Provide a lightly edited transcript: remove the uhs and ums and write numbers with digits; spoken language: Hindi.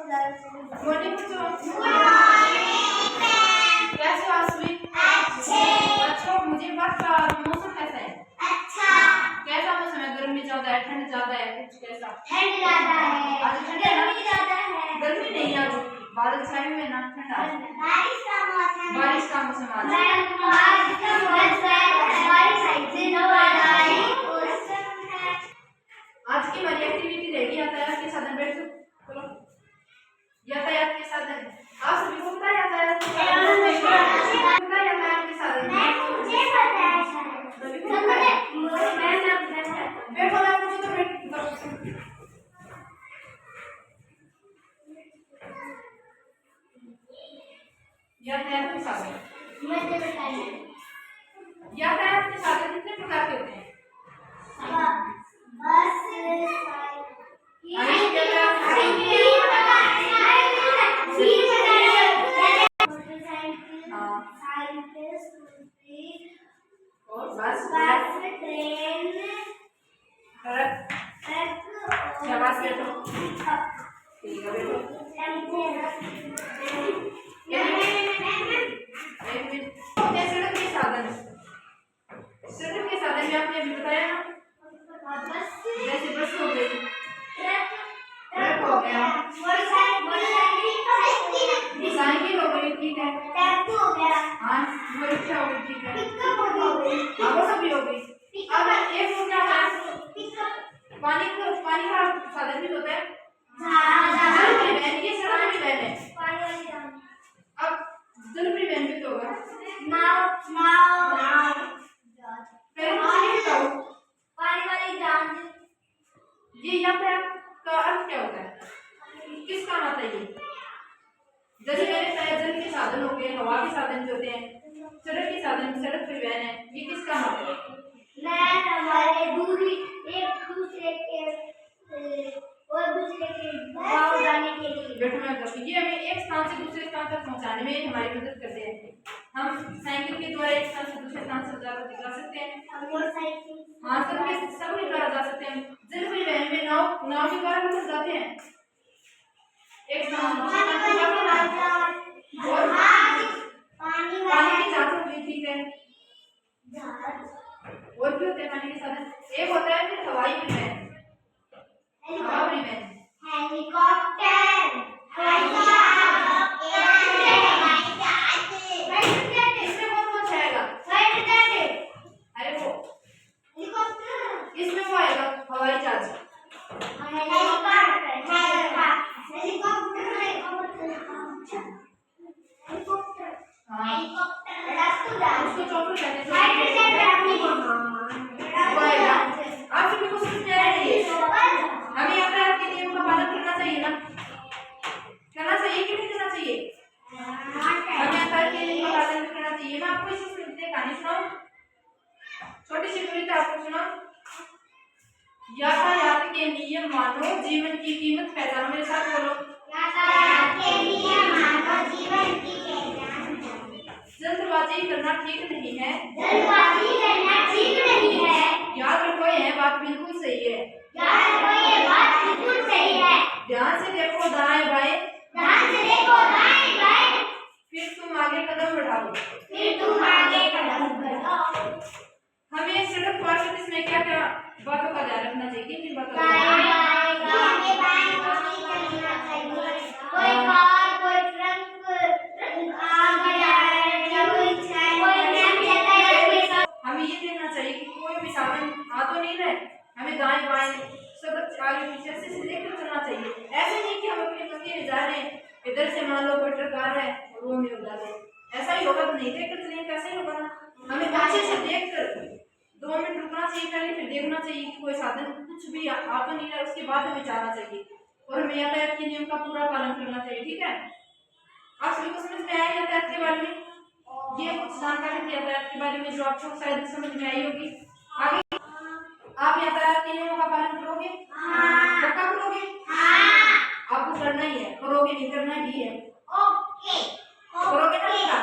मोटी बच्चों कैसे हो आप सभी? अच्छा मुझे बात का मौसम कैसा है? कैसा मौसम है? गर्मी ज्यादा है, ठंड ज्यादा है, कुछ कैसा? ठंड ज्यादा है, आज ठंड है ना? गर्मी ज्यादा है, गर्मी नहीं है, आज बादल छाए हुए हैं ना, ठंडा है। बारिश का मौसम बारिश का मौसम आज। आज की हमारी एक्टिविटी रहेगी यातायात के साधन। बैठो चलो। यातायात के साधन आप सभी को पता है? यातायात के साधन पता है? यातायात के साधन मुझे पता है सभी को पता है? बैठो ना, मुझे तो बैठ यातायात के साधन। मुझे बताइए यातायात के साधन कितने प्रकार के होते हैं? बस और बस ट्रेन ट्रक बस बैठो ठीक है बैठो एक मिनट। सड़क के साधन, सड़क के साधन में आपने अभी बताया ना, जैसे बस हो गई, ट्रक हो गया, साइकिल हो गई, ठीक है, हाँ वो रिक्शा हो गई, ठीक है, हाँ वो सब भी हो गई। अब एक हो क्या है? पानी का साधन भी होता है, जल परिवहन। ये सड़क परिवहन है। अब जल परिवहन भी तो होगा, पहले मुझे बताओ ये यातायात का अर्थ क्या होता है? किस काम आता है ये? जैसे मैंने बताया जल के साधन हो गए, हवा के साधन भी होते हैं, सड़क के साधन, सड़क परिवहन है, ये किस काम आता है? बैठो मैं बताती हूँ। ये हमें एक स्थान से दूसरे स्थान तक पहुंचाने में हमारी मदद करते हैं। हम साइकिल के द्वारा एक स्थान से दूसरे स्थान तक जा सकते हैं, हाँ सबके द्वारा जा सकते हैं। जल परिवहन में नाव के द्वारा हम जाते हैं एक स्थान से दूसरे स्थान तक जाते हैं। और पानी की जहाज हो गई, ठीक है, और भी होते हैं पानी के साधन। एक होता है फिर हवाई परिवहन, हवा परिवहन, इसमें कौन कौन जाएगा? अरे वो इसमें वो आएगा हवाई जहाज, हाँ उसको चॉकलेट कहते हैं। वो आएगा। आप सभी को समझ में आ रही है? हमें यातायात के नियम का पालन करना चाहिए ना? करना चाहिए कि नहीं करना चाहिए? हमें यातायात के नियम का पालन करना चाहिए। मैं आपको इसी से कहानी सुनाऊं, छोटी सी कविता आपको सुनाऊं। यातायात के नियम मानो जीवन की कीमत पहचानो। मेरे साथ बोलो, जल्दबाजी करना ठीक नहीं है, याद रखो यह बात बिल्कुल सही है, ध्यान से देखो दाएं बाएं, फिर तुम आगे कदम बढ़ाओ। हमें सड़क पार करते समय क्या क्या बातों का ध्यान रखना चाहिए? किन बातों का? हमें ये देखना चाहिए कि कोई भी साधन आ तो नहीं रहे, हमें दाएं बाएं सब आगे पीछे से देखकर चलना चाहिए। ऐसे नहीं कि हम अपनी गति में जा रहे हैं, इधर से मान लो कोई ट्रक आ रहा है और वो में उड़ा दे, ऐसा ही होगा तो नहीं देखकर चलेंगे, कैसे ही होगा ना। हमें अच्छे से देखकर 2 मिनट रुकना चाहिए पहले, फिर देखना चाहिए कि कोई साधन कुछ भी आ तो नहीं रहा, उसके बाद हमें जाना चाहिए। और हमें यातायात के नियम का पूरा पालन करना चाहिए, ठीक है? आप सभी को समझ में आया यातायात के बारे में? ये कुछ जानकारी थी यातायात के बारे में जो आपको शायद समझ में आई होगी। आगे आप यातायात के नियमों का पालन करोगे? पक्का करोगे? आपको करना ही है, करोगे नहीं करना भी है, करोगे ना?